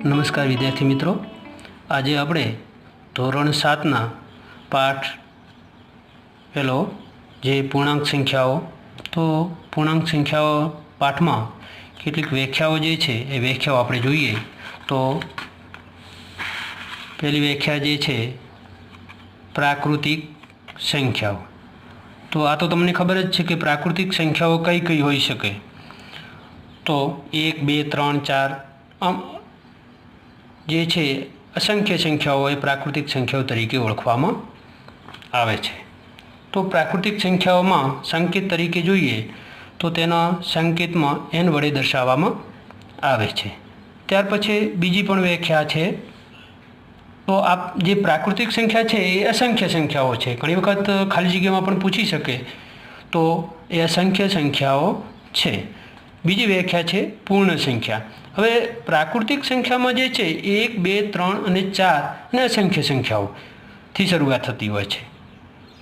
નમસ્કાર વિદ્યાર્થી મિત્રો, આજે આપણે ધોરણ 7ના પાઠ પહેલો જે પૂર્ણાંક સંખ્યાઓ, તો પૂર્ણાંક સંખ્યાઓ પાઠમાં કેટલીક વ્યાખ્યાઓ જે છે એ વ્યાખ્યાઓ આપણે જોઈએ. તો પહેલી વ્યાખ્યા જે છે પ્રાકૃતિક સંખ્યાઓ. તો આ તો તમને ખબર જ છે કે પ્રાકૃતિક સંખ્યાઓ કઈ કઈ હોઈ શકે. તો 1, 2, 3, 4 આમ જે છે અસંખ્ય સંખ્યાઓ એ પ્રાકૃતિક સંખ્યાઓ તરીકે ઓળખવામાં આવે છે. તો પ્રાકૃતિક સંખ્યાઓમાં સંકેત તરીકે જોઈએ તો તેના સંકેતમાં n વડે દર્શાવવામાં આવે છે. ત્યાર પછી બીજી પણ વ્યાખ્યા છે. તો આ જે પ્રાકૃતિક સંખ્યા છે એ અસંખ્ય સંખ્યાઓ છે. ઘણી વખત ખાલી જગ્યામાં પણ પૂછી શકે, તો એ અસંખ્ય સંખ્યાઓ છે. બીજી વ્યાખ્યા છે પૂર્ણ સંખ્યા. હવે પ્રાકૃતિક સંખ્યામાં જે છે 1, 2, 3 અને 4 અને અસંખ્ય સંખ્યાઓથી શરૂઆત થતી હોય છે.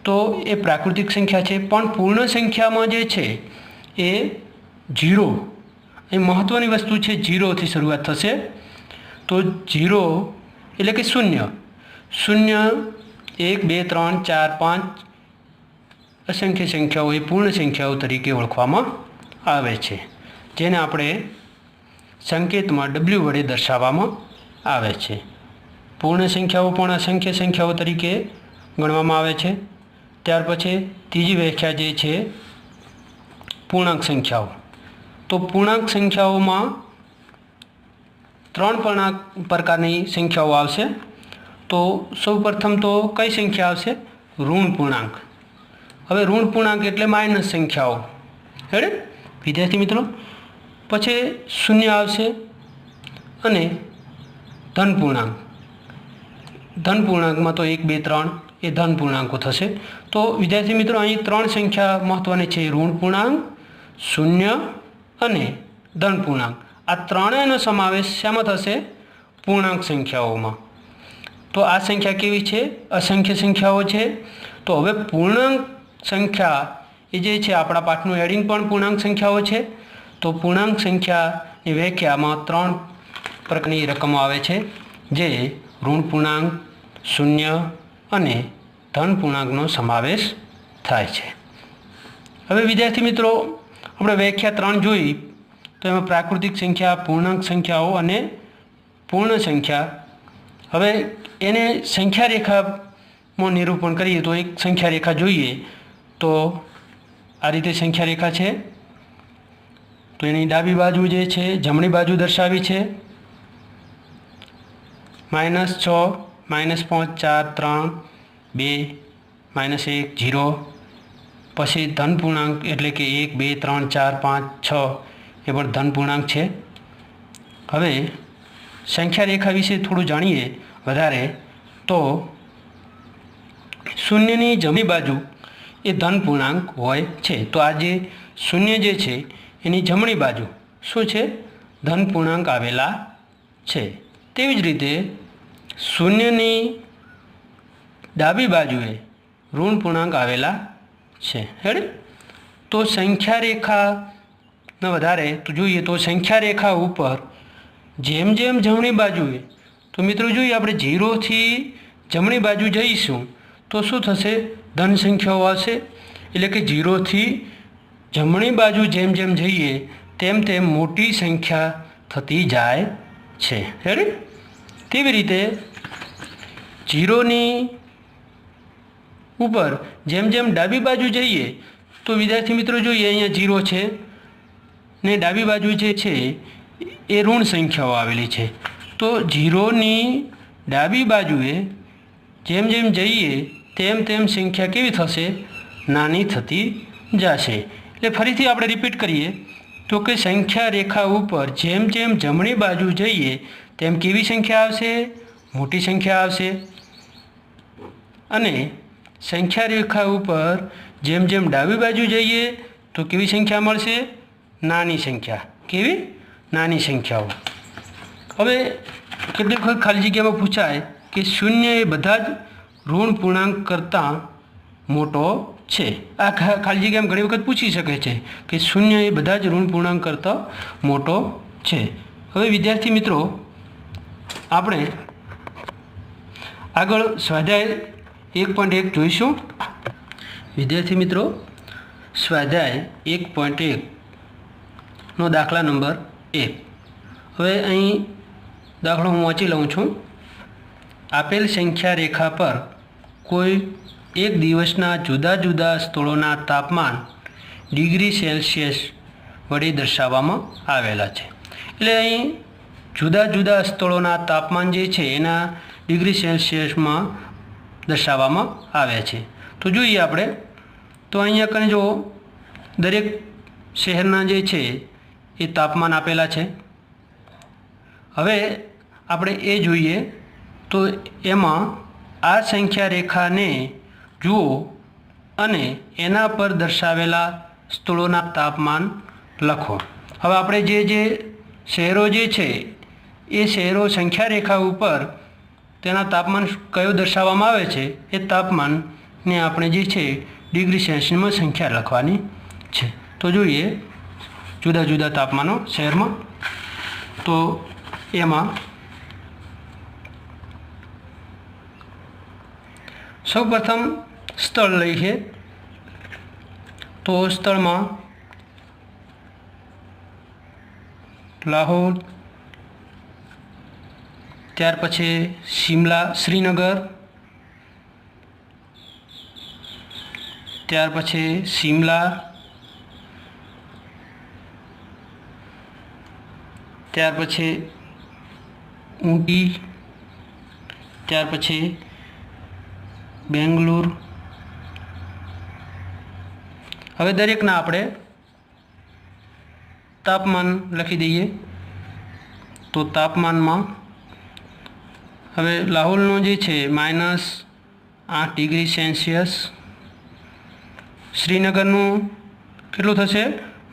તો એ પ્રાકૃતિક સંખ્યા છે. પણ પૂર્ણ સંખ્યામાં જે છે એ 0, એ મહત્ત્વની વસ્તુ છે, 0થી શરૂઆત થશે. તો 0 એટલે કે શૂન્ય. 1, 2, 3, 4, 5 અસંખ્ય સંખ્યાઓ એ પૂર્ણ સંખ્યાઓ તરીકે ઓળખવામાં આવે છે, જેને આપણે સંકેતમાં w વડે દર્શાવવામાં આવે છે. પૂર્ણ સંખ્યાઓ પણ અસંખ્ય સંખ્યાઓ તરીકે ગણવામાં આવે છે. ત્યાર પછી ત્રીજી વ્યાખ્યા જે છે પૂર્ણાંક સંખ્યાઓ. તો પૂર્ણાંક સંખ્યાઓમાં 3 પ્રકારની સંખ્યાઓ આવશે. તો સૌ પ્રથમ તો કઈ સંખ્યા આવશે? ઋણ પૂર્ણાંક. હવે ઋણ પૂર્ણાંક એટલે માઇનસ સંખ્યાઓ, હેડે વિદ્યાર્થી મિત્રો. પછી શૂન્ય આવશે અને ધન પૂર્ણાંક. ધન પૂર્ણાંકમાં તો 1, 2, 3 એ ધન પૂર્ણાંકો થશે. તો વિદ્યાર્થી મિત્રો, અહીં 3 સંખ્યા મહત્ત્વની છે: ઋણ પૂર્ણાંક, શૂન્ય અને ધન પૂર્ણાંક. આ ત્રણેયનો સમાવેશ શેમાં થશે? પૂર્ણાંક સંખ્યાઓમાં. તો આ સંખ્યા કેવી છે? અસંખ્ય સંખ્યાઓ છે. તો હવે પૂર્ણાંક સંખ્યા એ જે છે, આપણા પાઠનું હેડિંગ પણ પૂર્ણાંક સંખ્યાઓ છે. તો પૂર્ણાંક સંખ્યાની વ્યાખ્યામાં 3 પ્રકારની રકમો આવે છે, જે ઋણ પૂર્ણાંક, શૂન્ય અને ધન પૂર્ણાંકનો સમાવેશ થાય છે. હવે વિદ્યાર્થી મિત્રો, આપણે વ્યાખ્યા 3 જોઈ. તો એમાં પ્રાકૃતિક સંખ્યા, પૂર્ણાંક સંખ્યાઓ અને પૂર્ણ સંખ્યા. હવે એને સંખ્યા રેખામાં નિરૂપણ કરીએ તો એક સંખ્યા રેખા જોઈએ. તો આ રીતે સંખ્યા રેખા છે. તો એની ડાબી બાજુ જે છે જમણી બાજુ દર્શાવી છે -6, -5, 4, 3, 2, -1, 0. પછી ધન પૂર્ણાંક એટલે કે 1, 2, 3, 4, 5, 6 એ પણ ધન પૂર્ણાંક છે. હવે સંખ્યા રેખા વિશે થોડું જાણીએ વધારે. તો શૂન્યની જમણી બાજુ એ ધન પૂર્ણાંક હોય છે. તો આ જે શૂન્ય જે છે એની જમણી બાજુ શું છે? ધન પૂર્ણાંક આવેલા છે. તેવી જ રીતે શૂન્યની ડાબી બાજુએ ઋણ પૂર્ણાંક આવેલા છે, હેડે. તો સંખ્યા રેખાને વધારે તો જોઈએ તો સંખ્યા રેખા ઉપર જેમ જેમ જમણી બાજુએ, તો મિત્રો જોઈએ આપણે 0થી જમણી બાજુ જઈશું તો શું થશે? ધન સંખ્યાઓ આવશે. એટલે કે 0થી જમણી બાજુ જેમ જેમ જઈએ તેમ તેમ મોટી સંખ્યા થતી જાય છે, હેડે. તેવી રીતે 0ની ઉપર જેમ જેમ ડાબી બાજુ જઈએ તો વિદ્યાર્થી મિત્રો જોઈએ અહીંયા 0 છે ને ડાબી બાજુ જે છે એ ઋણ સંખ્યાઓ આવેલી છે. તો 0ની ડાબી બાજુએ જેમ જેમ જઈએ તેમ તેમ સંખ્યા કેવી થશે? નાની થતી જશે. એટલે ફરીથી આપણે રિપીટ કરીએ તો કે સંખ્યા રેખા ઉપર જેમ જેમ જમણી બાજુ જઈએ તેમ કેવી સંખ્યા આવશે? મોટી સંખ્યા આવશે. અને સંખ્યા રેખા ઉપર જેમ જેમ ડાબી બાજુ જઈએ તો કેવી સંખ્યા મળશે? નાની સંખ્યા. કેવી? નાની સંખ્યાઓ. હવે કેટલીક વખત ખાલી જગ્યામાં પૂછાય કે શૂન્ય એ બધા જ ઋણ પૂર્ણાંક કરતાં મોટો છે. આ ખાલી જગ્યામાં ઘણી વખત પૂછી શકે છે કે શૂન્ય એ બધા જ ઋણ પૂર્ણાંક કરતાં મોટો છે. હવે વિદ્યાર્થી મિત્રો, આપણે આગળ સ્વાધ્યાય 1.1 જોઈશું. વિદ્યાર્થી મિત્રો, સ્વાધ્યાય 1.1નો દાખલા નંબર 1. હવે અહીં દાખલો હું વાંચી લઉં છું. આપેલ સંખ્યા રેખા પર કોઈ એક દિવસના જુદા જુદા સ્થળોના તાપમાન ડિગ્રી સેલ્સિયસ વડે દર્શાવવામાં આવેલા છે. એટલે અહીં જુદા જુદા સ્થળોના તાપમાન જે છે એના ડિગ્રી સેલ્સિયસમાં દર્શાવવામાં આવ્યા છે. તો જોઈએ આપણે. તો અહીંયા કને જો દરેક શહેરના જે છે એ તાપમાન આપેલા છે. હવે આપણે એ જોઈએ તો એમાં આ સંખ્યા રેખાને જુઓ અને એના પર દર્શાવેલા સ્થળોના તાપમાન લખો. હવે આપણે જે શહેરો જે છે એ શહેરો સંખ્યા રેખા ઉપર તેના તાપમાન કયો દર્શાવવામાં આવે છે એ તાપમાનને આપણે જે છે ડિગ્રી સેલ્સિયસમાં સંખ્યા લખવાની છે. તો જોઈએ જુદા જુદા તાપમાનો શહેરમાં. તો એમાં સૌપ્રથમ સ્થળ લઈએ. તો સ્થળમાં લાહોર, ત્યાર પછી શિમલા, શ્રીનગર, ત્યાર પછી શિમલા, ત્યાર પછી ઊટી, ત્યાર પછી બેંગ્લોર. હવે દરેકના આપણે તાપમાન લખી દઈએ. તો તાપમાનમાં હવે લાહોરનો જે છે -8 ડિગ્રી સેલ્સિયસ, શ્રીનગરનું કેટલું થશે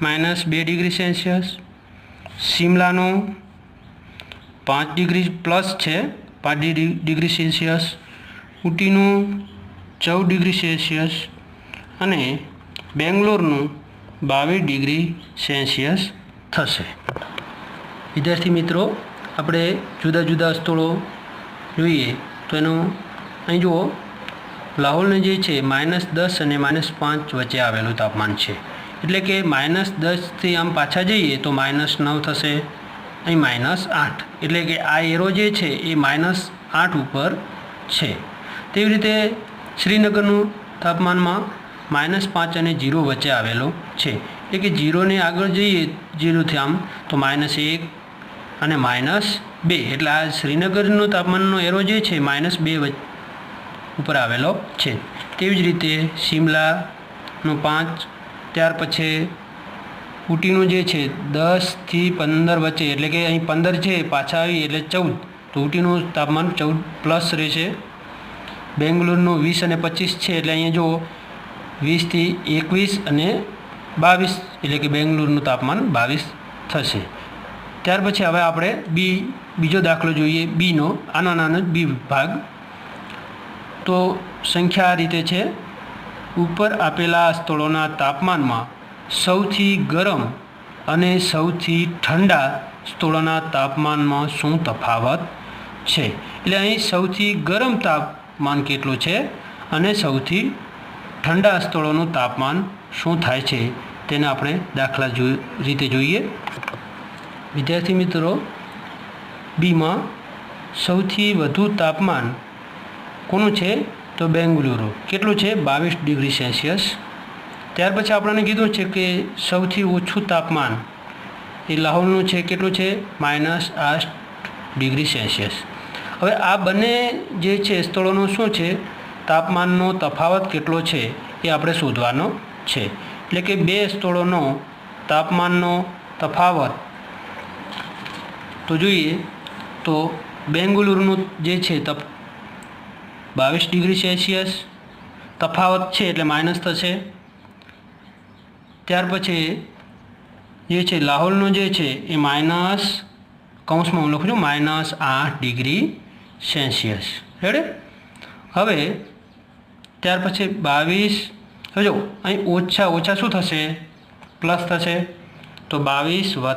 -2 ડિગ્રી સેલ્સિયસ, શિમલાનું 5 ડિગ્રી પ્લસ છે 5 ડિગ્રી સેલ્સિયસ, ઊટીનું 14 ડિગ્રી સેલ્સિયસ અને બેંગ્લોરનું 22 ડિગ્રી સેલ્સિયસ થશે. વિદ્યાર્થી મિત્રો, આપણે જુદા જુદા સ્થળો જોઈએ તો એનું અહીં જુઓ, લાહોરને જે છે -10 અને -5 વચ્ચે આવેલું તાપમાન છે. એટલે કે -10થી આમ પાછા જઈએ તો -9 થશે, અહીં -8. એટલે કે આ એરો જે છે એ -8 ઉપર છે. તેવી રીતે શ્રીનગરનું તાપમાનમાં -5 અને 0 વચ્ચે આવેલો છે. એટલે કે 0ને આગળ જઈએ 0થી આમ તો -1 અને -2. એટલે આ શ્રીનગરનું તાપમાનનો એરો જે છે -2 ઉપર આવેલો છે. તેવી જ રીતે શિમલાનું 5, ત્યાર પછી ઊટીનું જે છે 10થી 15 વચ્ચે, એટલે કે અહીં 15 છે પાછા આવી એટલે 14, તો ઊટીનું તાપમાન 14 પ્લસ રહેશે. બેંગ્લોરનું 20 અને 25 છે એટલે અહીંયા જો 20થી 21 અને 22, એટલે કે બેંગ્લોરનું તાપમાન 22 થશે. ત્યાર પછી હવે આપણે બીજો દાખલો જોઈએ, બીનો, આનો નાનો બી ભાગ. તો સંખ્યા આ રીતે છે. ઉપર આપેલા સ્થળોના તાપમાનમાં સૌથી ગરમ અને સૌથી ઠંડા સ્થળોના તાપમાનમાં શું તફાવત છે. એટલે અહીં સૌથી ગરમ તાપમાન કેટલું છે અને સૌથી ઠંડા સ્થળોનું તાપમાન શું થાય છે તેને આપણે દાખલા રીતે જોઈએ. વિદ્યાર્થી મિત્રો, બીમાં સૌથી વધુ તાપમાન કોનું છે તો બેંગલુરુ, કેટલું છે 22 ડિગ્રી સેલ્સિયસ. ત્યાર પછી આપણને કીધું છે કે સૌથી ઓછું તાપમાન એ લાહોરનું છે, કેટલું છે -8 ડિગ્રી સેલ્સિયસ. હવે આ બંને જે છે સ્થળોનો શું છે તાપમાનનો તફાવત કેટલો છે એ આપણે શોધવાનો છે. એટલે કે બે સ્થળોનો તાપમાનનો તફાવત તો જોઈએ તો બેંગલુરુનું જે છે 22 ડિગ્રી સેલ્સિયસ તફાવત છે એટલે માઇનસ થશે. ત્યાર પછી જે છે લાહોરનો જે છે એ માઇનસ, કૌંસમાં હું લખું છું -8 ડિગ્રી સેલ્સિયસ. રેડી. હવે ત્યાર પછી 22, હવે જો અહીં ઓછા શું થશે પ્લસ થશે. તો 22 +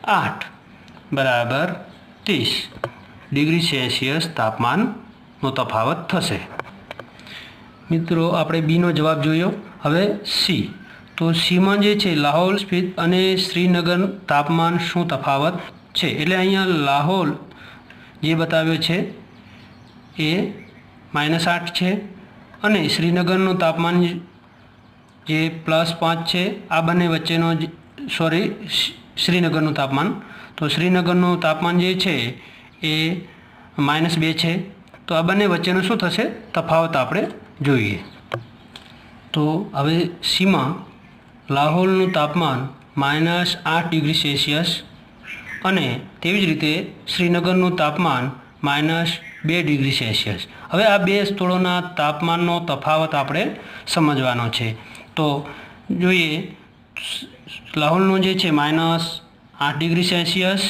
8 = 30. ડિગ્રી સેલ્સિયસ તાપમાનનો તફાવત થશે. મિત્રો આપણે બીનો જવાબ જોયો. હવે સી. તો સીમાં જે છે લાહોલ સ્પિતિ અને શ્રીનગર તાપમાન શું તફાવત છે? એટલે અહીંયા લાહોલ જે બતાવ્યો છે એ -8 છે અને શ્રીનગરનું તાપમાન જે +5 છે. આ બંને વચ્ચેનો શ્રીનગરનું તાપમાન, તો શ્રીનગરનું તાપમાન જે છે એ -2 છે. તો આ બંને વચ્ચેનું શું થશે? તફાવત આપણે જોઈએ. તો હવે સીમાં લાહોલનું તાપમાન -8 ડિગ્રી સેલ્સિયસ અને તેવી જ રીતે શ્રીનગરનું તાપમાન -2 ડિગ્રી સેલ્સિયસ. હવે આ બે સ્થળોના તાપમાનનો તફાવત આપણે સમજવાનો છે. તો જોઈએ, લાહોલનું જે છે -8 ડિગ્રી સેલ્સિયસ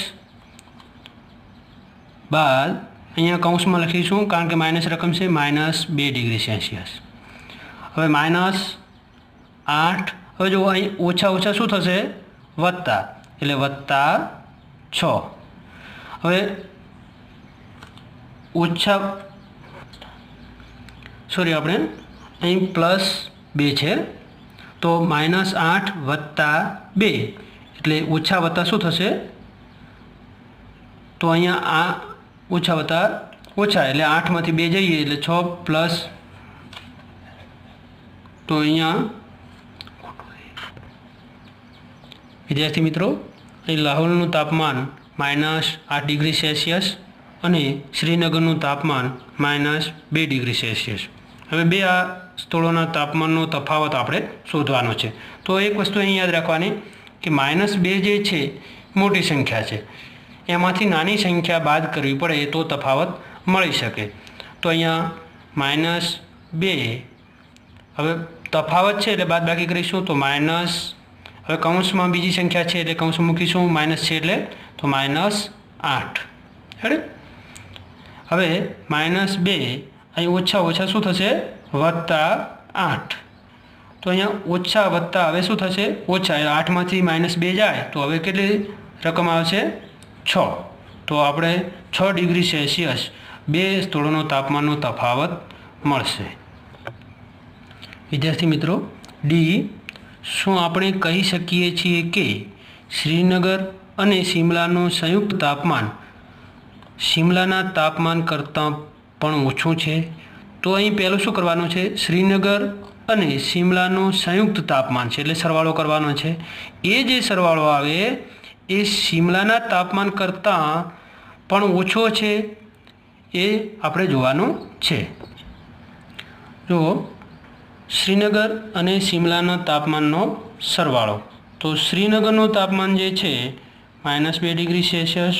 બાદ અહીંયા કૌંસમાં લખીશું કારણ કે માઇનસ રકમ છે -2 ડિગ્રી સેલ્સિયસ. હવે -8, હવે જો અહીં ઓછા ઓછા શું થશે? વત્તા, એટલે +6. હવે ઓછા આપણે અહીં +2 છે, તો -8 + 2 એટલે ઓછા વત્તા શું થશે? તો અહીંયા આ ઓછા વત્તા ઓછા એટલે 8માંથી 2 જઈએ એટલે 6 પ્લસ, તો અહીંયા વિદ્યાર્થી મિત્રો અહીં લાહોલનું તાપમાન -8 ડિગ્રી સેલ્સિયસ અને શ્રીનગરનું તાપમાન -2 ડિગ્રી સેલ્સિયસ. હવે બે આ સ્થળોના તાપમાનનો તફાવત આપણે શોધવાનો છે. તો એક વસ્તુ અહીં યાદ રાખવાની કે -2 જે છે મોટી સંખ્યા છે, એમાંથી નાની સંખ્યા બાદ કરવી પડે તો તફાવત મળી શકે. તો અહીંયા -2, હવે તફાવત છે એટલે બાદ બાકી કરીશું તો માઇનસ, હવે કૌંસમાં બીજી સંખ્યા છે એટલે કૌંસ મૂકીશું, માઇનસ છે એટલે તો -8. હેડે હવે -2 અહીં ઓછા ઓછા શું થશે? +8. તો અહીંયા ઓછા વત્તા હવે શું થશે? ઓછા, 8માંથી -2 જાય તો હવે કેટલી રકમ આવશે? 6. તો આપણે 6 ડિગ્રી સેલ્સિયસ બે સ્થળોનો તાપમાનનો તફાવત મળશે. વિદ્યાર્થી મિત્રો ડી, શું આપણે કહી શકીએ છીએ કે શ્રીનગર અને શિમલાનું સંયુક્ત તાપમાન શિમલાના તાપમાન કરતાં પણ ઓછું છે? તો અહીં પહેલું શું કરવાનું છે? શ્રીનગર અને શિમલાનું સંયુક્ત તાપમાન છે એટલે સરવાળો કરવાનો છે. એ જે સરવાળો આવે એ શિમલાના તાપમાન કરતાં પણ ઓછો છે એ આપણે જોવાનું છે. જો શ્રીનગર અને શિમલાના તાપમાનનો સરવાળો, તો શ્રીનગરનું તાપમાન જે છે -2 ડિગ્રી સેલ્સિયસ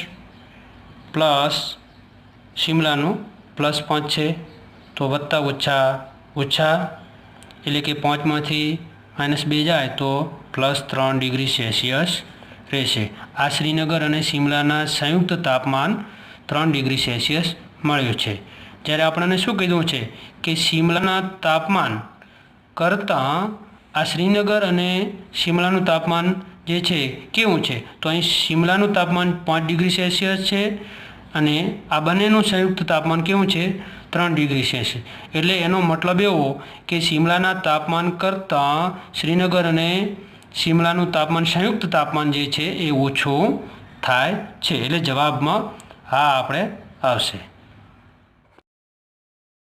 પ્લસ શિમલાનું +5 છે, તો વત્તા ઓછા ઓછા એટલે કે 5માંથી -2 જાય તો +3 ડિગ્રી સેલ્સિયસ રહેશે. આ શ્રીનગર અને શિમલાના સંયુક્ત તાપમાન 3 ડિગ્રી સેલ્સિયસ મળ્યું છે. જ્યારે આપણને શું કીધું છે કે શિમલાના તાપમાન કરતાં આ શ્રીનગર અને શિમલાનું તાપમાન જે છે કેવું છે? તો અહીં શિમલાનું તાપમાન 5 ડિગ્રી સેલ્સિયસ છે અને આ બંનેનું સંયુક્ત તાપમાન કેવું છે? 3 ડિગ્રી સેલ્સિયસ. એટલે એનો મતલબ એવો કે શિમલાના તાપમાન કરતાં શ્રીનગર અને શિમલાનું તાપમાન સંયુક્ત તાપમાન જે છે એ ઓછું થાય છે. એટલે જવાબમાં હા આપણે આવશે.